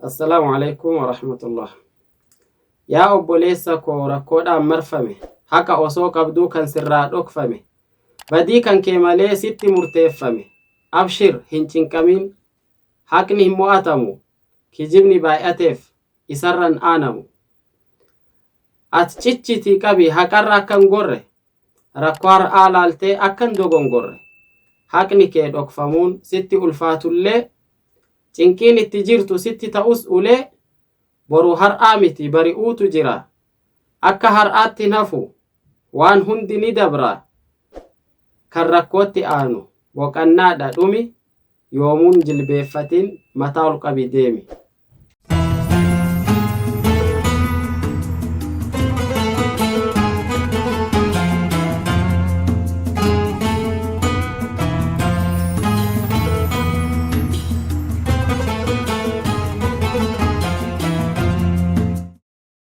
Assalamu alaikum wa rahmatullah. Yaa obboleessa koo rakkoodhaan marfame haka osoo qabduu kan sirraa dhokfame badii kan kee malee sitti murteeffame abshir hin cinqamin haqni hin mo'atamu kijibni baay'ateef isarran aanamu at cicciti qabi haqarra akkan gorre rakkoo har'aa laaltee akkan dogongorre haqni kee dhokfamuun sitti ulfaatullee cinqiin itti jirtu sitti ta'us ulee boru har'aa miti bari'uutu jira akka har'aatti nafu waan hundi ni dabra kan rakkootti aanu boqannaadha dhumi yoomuun jilbeeffatin mataa ol qabi deemi.